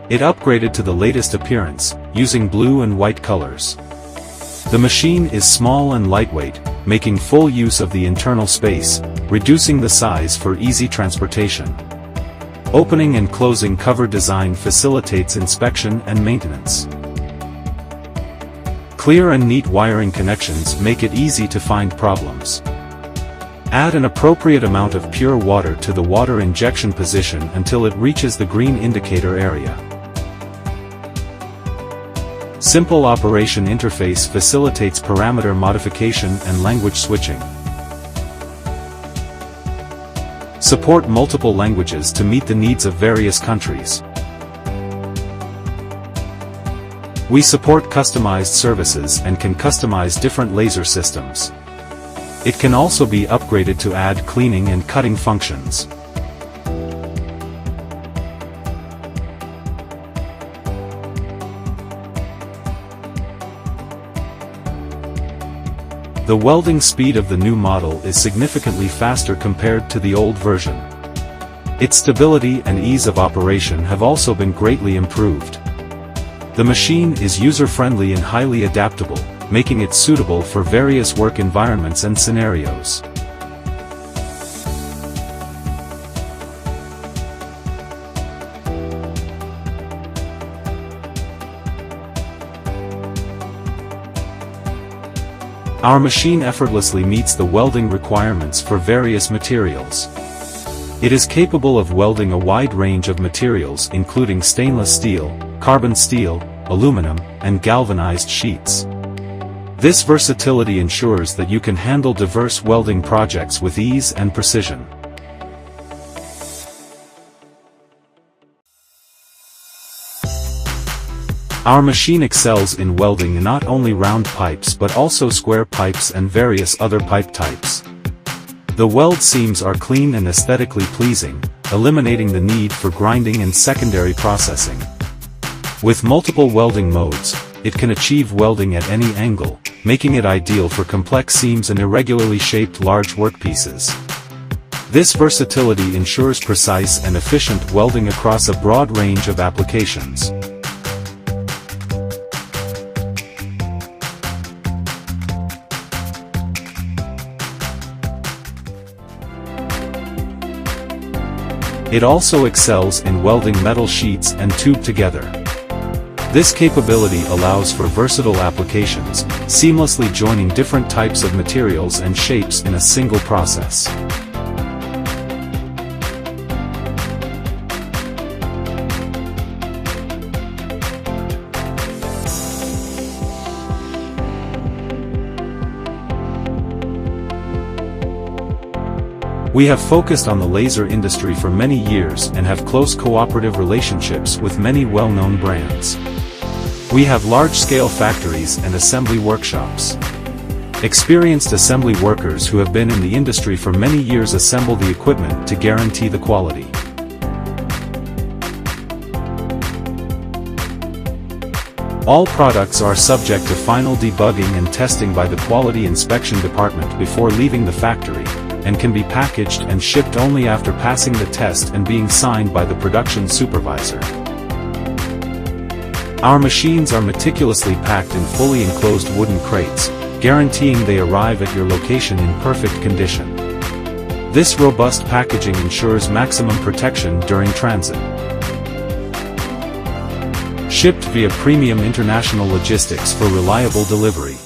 It upgraded to the latest appearance, using blue and white colors. The machine is small and lightweight, making full use of the internal space, reducing the size for easy transportation. Opening and closing cover design facilitates inspection and maintenance. Clear and neat wiring connections make it easy to find problems. Add an appropriate amount of pure water to the water injection position until it reaches the green indicator area. Simple operation interface facilitates parameter modification and language switching. Support multiple languages to meet the needs of various countries. We support customized services and can customize different laser systems. It can also be upgraded to add cleaning and cutting functions. The welding speed of the new model is significantly faster compared to the old version. Its stability and ease of operation have also been greatly improved. The machine is user-friendly and highly adaptable, making it suitable for various work environments and scenarios. Our machine effortlessly meets the welding requirements for various materials. It is capable of welding a wide range of materials including stainless steel, carbon steel, aluminum, and galvanized sheets. This versatility ensures that you can handle diverse welding projects with ease and precision. Our machine excels in welding not only round pipes but also square pipes and various other pipe types. The weld seams are clean and aesthetically pleasing, eliminating the need for grinding and secondary processing. With multiple welding modes, it can achieve welding at any angle, making it ideal for complex seams and irregularly shaped large workpieces. This versatility ensures precise and efficient welding across a broad range of applications. It also excels in welding metal sheets and tube together. This capability allows for versatile applications, seamlessly joining different types of materials and shapes in a single process. We have focused on the laser industry for many years and have close cooperative relationships with many well-known brands. We have large-scale factories and assembly workshops. Experienced assembly workers who have been in the industry for many years assemble the equipment to guarantee the quality. All products are subject to final debugging and testing by the Quality Inspection Department before leaving the factory, and can be packaged and shipped only after passing the test and being signed by the production supervisor. Our machines are meticulously packed in fully enclosed wooden crates, guaranteeing they arrive at your location in perfect condition. This robust packaging ensures maximum protection during transit. Shipped via premium international logistics for reliable delivery.